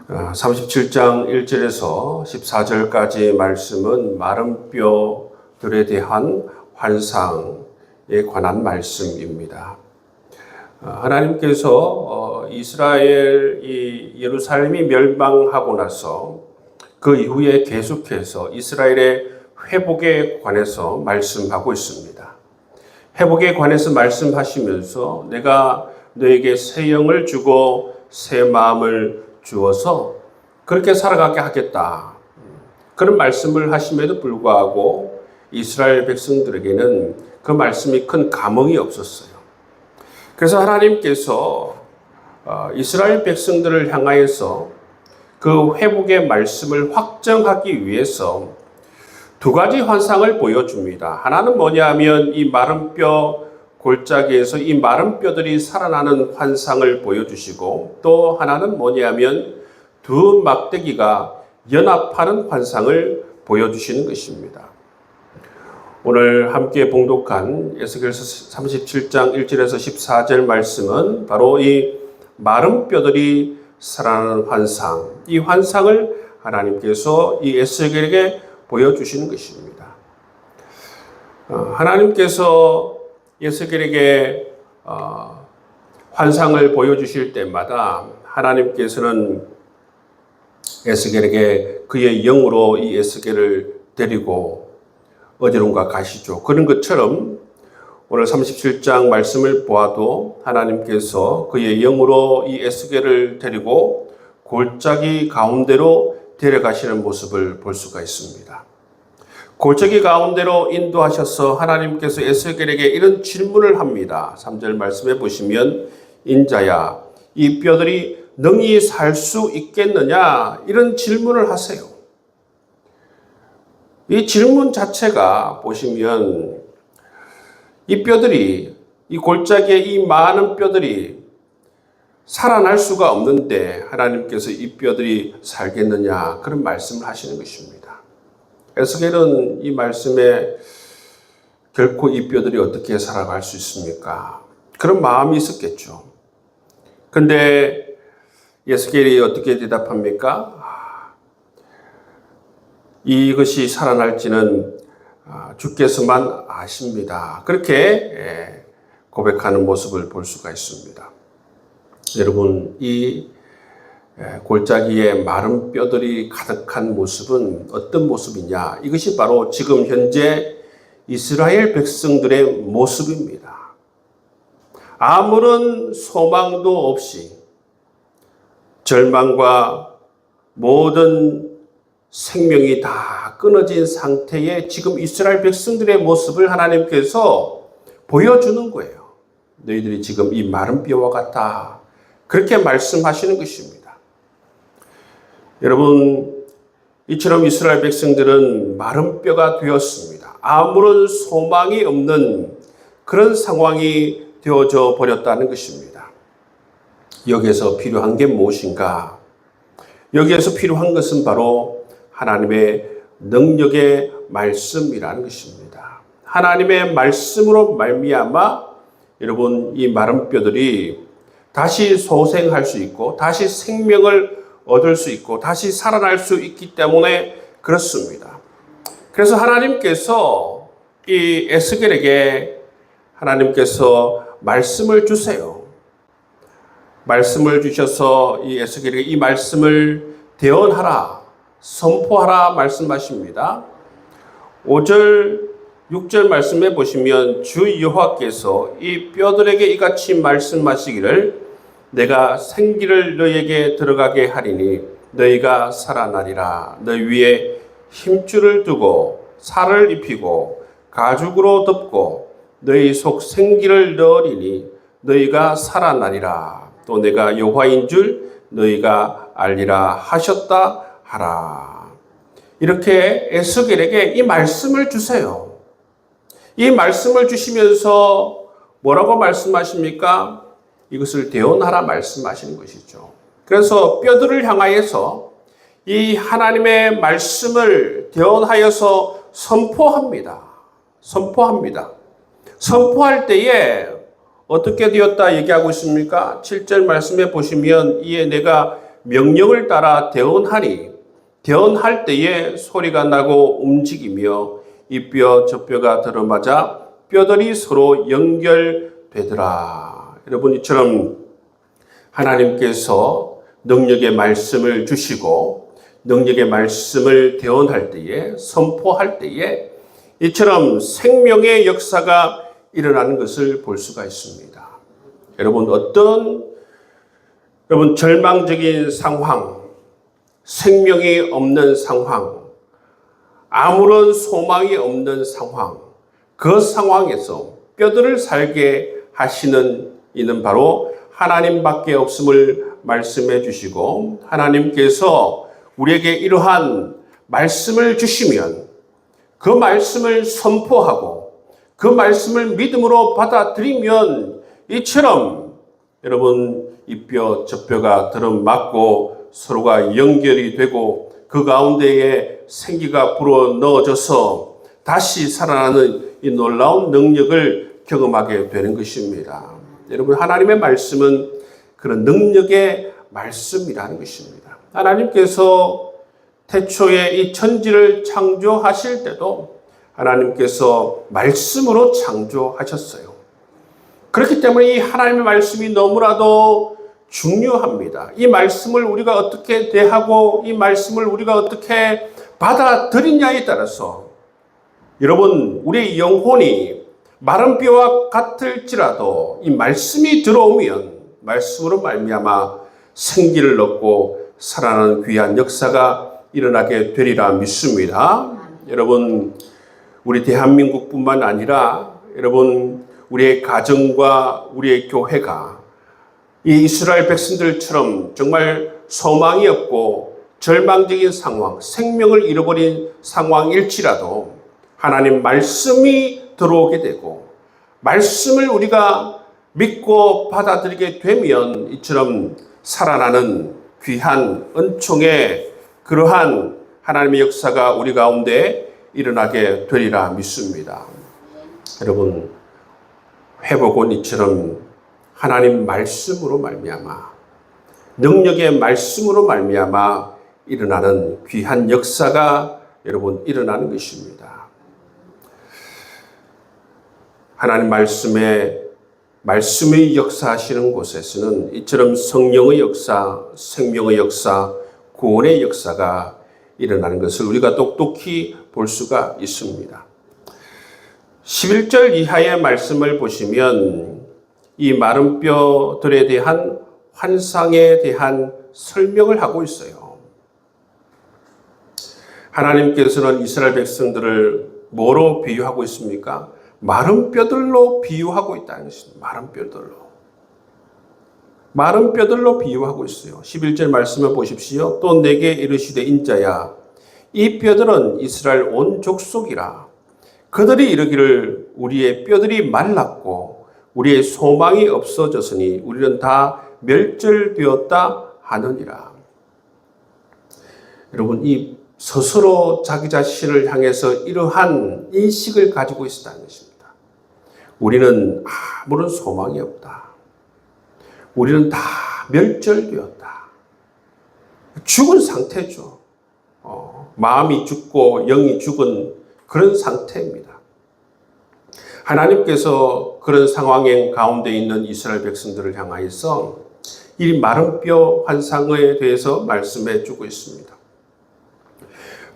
37장 1절에서 14절까지 말씀은 마른 뼈들에 대한 환상에 관한 말씀입니다. 하나님께서 이스라엘 예루살렘이 멸망하고 나서 그 이후에 계속해서 이스라엘의 회복에 관해서 말씀하고 있습니다. 회복에 관해서 말씀하시면서 내가 너에게 새 영을 주고 새 마음을 주어서 그렇게 살아가게 하겠다. 그런 말씀을 하심에도 불구하고 이스라엘 백성들에게는 그 말씀이 큰 감흥이 없었어요. 그래서 하나님께서 이스라엘 백성들을 향하여서 그 회복의 말씀을 확정하기 위해서 두 가지 환상을 보여줍니다. 하나는 뭐냐면 이 마른 뼈 골짜기에서 이 마른 뼈들이 살아나는 환상을 보여주시고, 또 하나는 뭐냐면 두 막대기가 연합하는 환상을 보여주시는 것입니다. 오늘 함께 봉독한 에스겔서 37장 1절에서 14절 말씀은 바로 이 마른 뼈들이 살아나는 환상, 이 환상을 하나님께서 이 에스겔에게 보여주시는 것입니다. 하나님께서 에스겔에게 환상을 보여주실 때마다 하나님께서는 에스겔에게 그의 영으로 이 에스겔을 데리고 어디론가 가시죠. 그런 것처럼 오늘 37장 말씀을 보아도 하나님께서 그의 영으로 이 에스겔을 데리고 골짜기 가운데로 데려가시는 모습을 볼 수가 있습니다. 골짜기 가운데로 인도하셔서 하나님께서 에스겔에게 이런 질문을 합니다. 3절 말씀해 보시면 인자야, 이 뼈들이 능히 살 수 있겠느냐? 이런 질문을 하세요. 이 질문 자체가 보시면 이 뼈들이, 이 골짜기에 이 많은 뼈들이 살아날 수가 없는데 하나님께서 이 뼈들이 살겠느냐? 그런 말씀을 하시는 것입니다. 에스겔은 이 말씀에 결코 이 뼈들이 어떻게 살아갈 수 있습니까? 그런 마음이 있었겠죠. 근데 에스겔이 어떻게 대답합니까? 이것이 살아날지는 주께서만 아십니다. 그렇게 고백하는 모습을 볼 수가 있습니다. 여러분, 이 골짜기에 마른 뼈들이 가득한 모습은 어떤 모습이냐? 이것이 바로 지금 현재 이스라엘 백성들의 모습입니다. 아무런 소망도 없이 절망과 모든 생명이 다 끊어진 상태에 지금 이스라엘 백성들의 모습을 하나님께서 보여주는 거예요. 너희들이 지금 이 마른 뼈와 같다. 그렇게 말씀하시는 것입니다. 여러분, 이처럼 이스라엘 백성들은 마른 뼈가 되었습니다. 아무런 소망이 없는 그런 상황이 되어져 버렸다는 것입니다. 여기에서 필요한 게 무엇인가? 여기에서 필요한 것은 바로 하나님의 능력의 말씀이라는 것입니다. 하나님의 말씀으로 말미암아 여러분, 이 마른 뼈들이 다시 소생할 수 있고 다시 생명을 얻을 수 있고 다시 살아날 수 있기 때문에 그렇습니다. 그래서 하나님께서 이 에스겔에게 하나님께서 말씀을 주세요. 말씀을 주셔서 이 에스겔에게 이 말씀을 대언하라, 선포하라 말씀하십니다. 5절, 6절 말씀해 보시면 주 여호와께서 이 뼈들에게 이같이 말씀하시기를 내가 생기를 너희에게 들어가게 하리니 너희가 살아나리라. 너희 위에 힘줄을 두고 살을 입히고 가죽으로 덮고 너희 속 생기를 넣으리니 너희가 살아나리라. 또 내가 여호와인 줄 너희가 알리라 하셨다 하라. 이렇게 에스겔에게 이 말씀을 주세요. 이 말씀을 주시면서 뭐라고 말씀하십니까? 이것을 대언하라 말씀하시는 것이죠. 그래서 뼈들을 향하여서 이 하나님의 말씀을 대언하여서 선포합니다. 선포할 때에 어떻게 되었다 얘기하고 있습니까? 7절 말씀에 보시면 이에 내가 명령을 따라 대언하니 대언할 때에 소리가 나고 움직이며 이 뼈 저 뼈가 들어맞아 뼈들이 서로 연결되더라. 여러분, 이처럼 하나님께서 능력의 말씀을 주시고 능력의 말씀을 대언할 때에, 선포할 때에 이처럼 생명의 역사가 일어나는 것을 볼 수가 있습니다. 여러분, 여러분 절망적인 상황, 생명이 없는 상황, 아무런 소망이 없는 상황, 그 상황에서 뼈들을 살게 하시는 이는 바로 하나님밖에 없음을 말씀해 주시고, 하나님께서 우리에게 이러한 말씀을 주시면 그 말씀을 선포하고 그 말씀을 믿음으로 받아들이면 이처럼 여러분 이 뼈 저 뼈가 들어맞고 서로가 연결이 되고 그 가운데에 생기가 불어 넣어져서 다시 살아나는 이 놀라운 능력을 경험하게 되는 것입니다. 여러분, 하나님의 말씀은 그런 능력의 말씀이라는 것입니다. 하나님께서 태초에 이 천지를 창조하실 때도 하나님께서 말씀으로 창조하셨어요. 그렇기 때문에 이 하나님의 말씀이 너무나도 중요합니다. 이 말씀을 우리가 어떻게 대하고 이 말씀을 우리가 어떻게 받아들이냐에 따라서 여러분, 우리의 영혼이 마른 뼈와 같을지라도 이 말씀이 들어오면 말씀으로 말미암아 생기를 얻고 살아나는 귀한 역사가 일어나게 되리라 믿습니다. 여러분, 우리 대한민국뿐만 아니라 여러분, 우리의 가정과 우리의 교회가 이 이스라엘 백성들처럼 정말 소망이 없고 절망적인 상황, 생명을 잃어버린 상황일지라도 하나님 말씀이 들어오게 되고 말씀을 우리가 믿고 받아들이게 되면 이처럼 살아나는 귀한 은총의 그러한 하나님의 역사가 우리 가운데 일어나게 되리라 믿습니다. 여러분, 회복은 이처럼 하나님 말씀으로 말미암아 능력의 말씀으로 말미암아 일어나는 귀한 역사가 여러분 일어나는 것입니다. 하나님 말씀의 역사하시는 곳에서는 이처럼 성령의 역사, 생명의 역사, 구원의 역사가 일어나는 것을 우리가 똑똑히 볼 수가 있습니다. 11절 이하의 말씀을 보시면 이 마른 뼈들에 대한 환상에 대한 설명을 하고 있어요. 하나님께서는 이스라엘 백성들을 뭐로 비유하고 있습니까? 마른 뼈들로 비유하고 있다는 것입니다. 마른 뼈들로 비유하고 있어요. 11절 말씀을 보십시오. 또 내게 이르시되 인자야, 이 뼈들은 이스라엘 온 족속이라. 그들이 이르기를 우리의 뼈들이 말랐고 우리의 소망이 없어졌으니 우리는 다 멸절되었다 하느니라. 여러분, 이 스스로 자기 자신을 향해서 이러한 인식을 가지고 있었다는 것입니다. 우리는 아무런 소망이 없다. 우리는 다 멸절되었다. 죽은 상태죠. 마음이 죽고 영이 죽은 그런 상태입니다. 하나님께서 그런 상황 가운데 있는 이스라엘 백성들을 향하여서 이 마른 뼈 환상에 대해서 말씀해 주고 있습니다.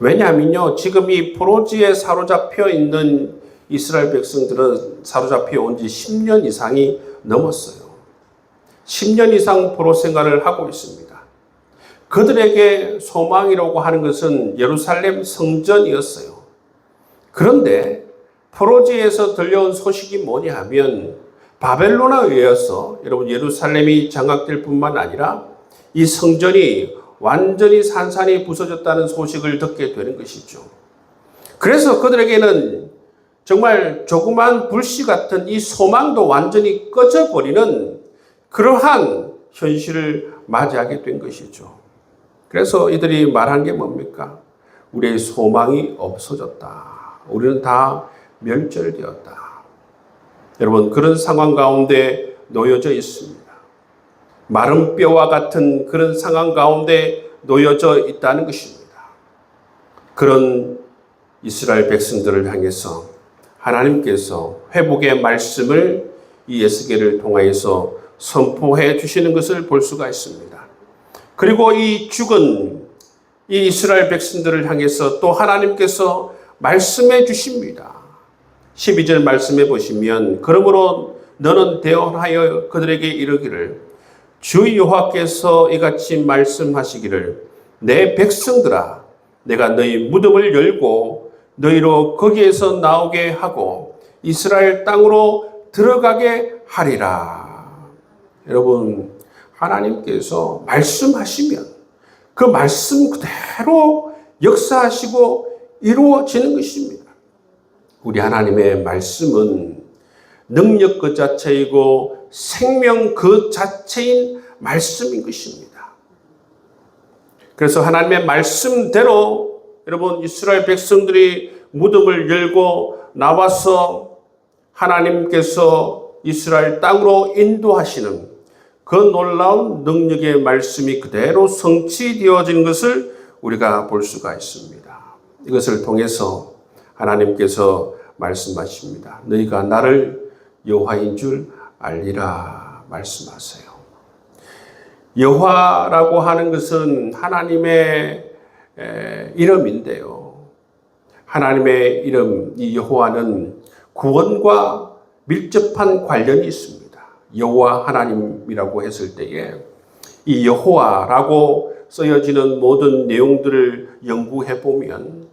왜냐하면요, 지금 이 포로지에 사로잡혀 있는 이스라엘 백성들은 사로잡혀 온 지 10년 이상이 넘었어요. 10년 이상 포로 생활을 하고 있습니다. 그들에게 소망이라고 하는 것은 예루살렘 성전이었어요. 그런데 포로지에서 들려온 소식이 뭐냐 하면 바벨론에 의해서 여러분 예루살렘이 장악될 뿐만 아니라 이 성전이 완전히 산산이 부서졌다는 소식을 듣게 되는 것이죠. 그래서 그들에게는 정말 조그만 불씨 같은 이 소망도 완전히 꺼져버리는 그러한 현실을 맞이하게 된 것이죠. 그래서 이들이 말한 게 뭡니까? 우리의 소망이 없어졌다. 우리는 다 멸절되었다. 여러분, 그런 상황 가운데 놓여져 있습니다. 마른 뼈와 같은 그런 상황 가운데 놓여져 있다는 것입니다. 그런 이스라엘 백성들을 향해서 하나님께서 회복의 말씀을 이 에스겔을 통하여서 선포해 주시는 것을 볼 수가 있습니다. 그리고 이 죽은 이 이스라엘 백성들을 향해서 또 하나님께서 말씀해 주십니다. 12절 말씀해 보시면 그러므로 너는 대언하여 그들에게 이르기를 주 여호와께서 이같이 말씀하시기를 내 백성들아 내가 너희 무덤을 열고 너희로 거기에서 나오게 하고 이스라엘 땅으로 들어가게 하리라. 여러분, 하나님께서 말씀하시면 그 말씀 그대로 역사하시고 이루어지는 것입니다. 우리 하나님의 말씀은 능력 그 자체이고 생명 그 자체인 말씀인 것입니다. 그래서 하나님의 말씀대로 여러분 이스라엘 백성들이 무덤을 열고 나와서 하나님께서 이스라엘 땅으로 인도하시는 그 놀라운 능력의 말씀이 그대로 성취되어지는 것을 우리가 볼 수가 있습니다. 이것을 통해서 하나님께서 말씀하십니다. 너희가 나를 여호와인 줄 알리라 말씀하세요. 여호와라고 하는 것은 하나님의 이름인데요. 하나님의 이름, 이 여호와는 구원과 밀접한 관련이 있습니다. 여호와 하나님이라고 했을 때에 이 여호와라고 쓰여지는 모든 내용들을 연구해 보면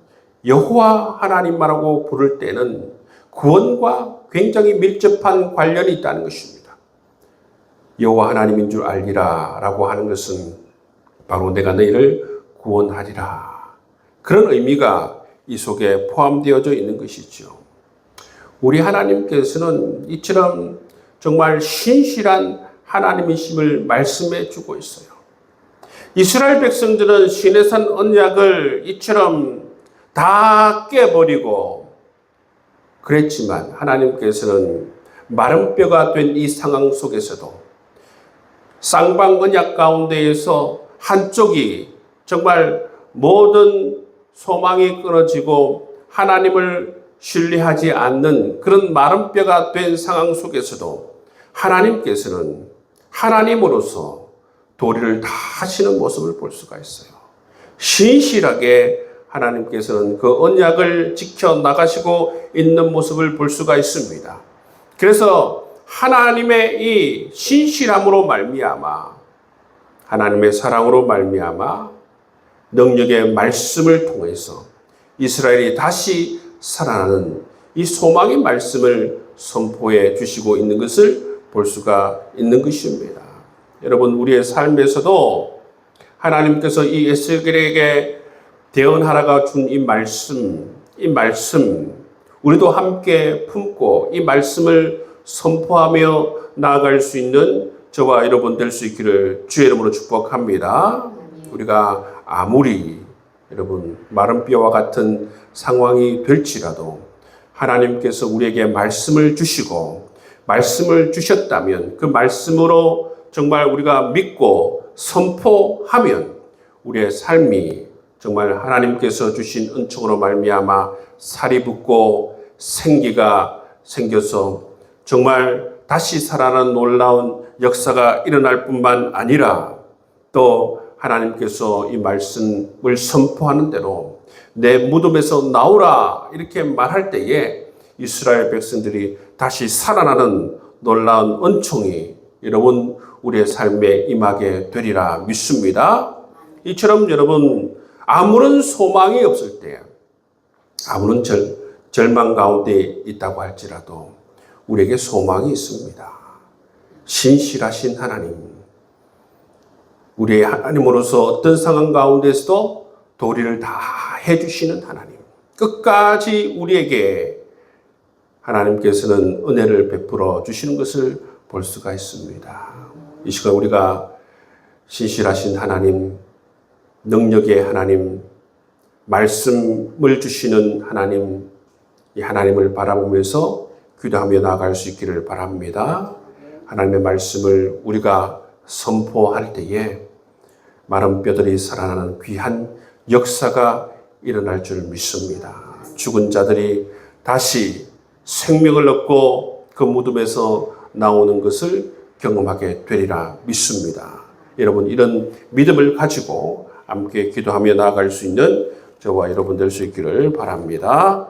여호와 하나님이라고 부를 때는 구원과 굉장히 밀접한 관련이 있다는 것입니다. 여호와 하나님인 줄 알리라 라고 하는 것은 바로 내가 너희를 구원하리라. 그런 의미가 이 속에 포함되어져 있는 것이죠. 우리 하나님께서는 이처럼 정말 신실한 하나님이심을 말씀해 주고 있어요. 이스라엘 백성들은 시내산 언약을 이처럼 다 깨버리고 그랬지만 하나님께서는 마른 뼈가 된 이 상황 속에서도 쌍방 언약 가운데에서 한쪽이 정말 모든 소망이 끊어지고 하나님을 신뢰하지 않는 그런 마른 뼈가 된 상황 속에서도 하나님께서는 하나님으로서 도리를 다 하시는 모습을 볼 수가 있어요. 신실하게 하나님께서는 그 언약을 지켜나가시고 있는 모습을 볼 수가 있습니다. 그래서 하나님의 이 신실함으로 말미암아 하나님의 사랑으로 말미암아 능력의 말씀을 통해서 이스라엘이 다시 살아나는 이 소망의 말씀을 선포해 주시고 있는 것을 볼 수가 있는 것입니다. 여러분, 우리의 삶에서도 하나님께서 이 에스겔에게 대언하라가 준 이 말씀 우리도 함께 품고 이 말씀을 선포하며 나아갈 수 있는 저와 여러분 될 수 있기를 주의 이름으로 축복합니다. 우리가 아무리 여러분 마른 뼈와 같은 상황이 될지라도 하나님께서 우리에게 말씀을 주시고 말씀을 주셨다면 그 말씀으로 정말 우리가 믿고 선포하면 우리의 삶이 정말 하나님께서 주신 은총으로 말미암아 살이 붙고 생기가 생겨서 정말 다시 살아나는 놀라운 역사가 일어날 뿐만 아니라 또 하나님께서 이 말씀을 선포하는 대로 내 무덤에서 나오라 이렇게 말할 때에 이스라엘 백성들이 다시 살아나는 놀라운 은총이 여러분 우리의 삶에 임하게 되리라 믿습니다. 이처럼 여러분 아무런 소망이 없을 때 아무런 절망 가운데 있다고 할지라도 우리에게 소망이 있습니다. 신실하신 하나님, 우리의 하나님으로서 어떤 상황 가운데서도 도리를 다 해주시는 하나님, 끝까지 우리에게 하나님께서는 은혜를 베풀어 주시는 것을 볼 수가 있습니다. 이 시간 우리가 신실하신 하나님, 능력의 하나님, 말씀을 주시는 하나님, 이 하나님을 바라보면서 기도하며 나아갈 수 있기를 바랍니다. 하나님의 말씀을 우리가 선포할 때에 마른 뼈들이 살아나는 귀한 역사가 일어날 줄 믿습니다. 죽은 자들이 다시 생명을 얻고 그 무덤에서 나오는 것을 경험하게 되리라 믿습니다. 여러분, 이런 믿음을 가지고 함께 기도하며 나아갈 수 있는 저와 여러분 될 수 있기를 바랍니다.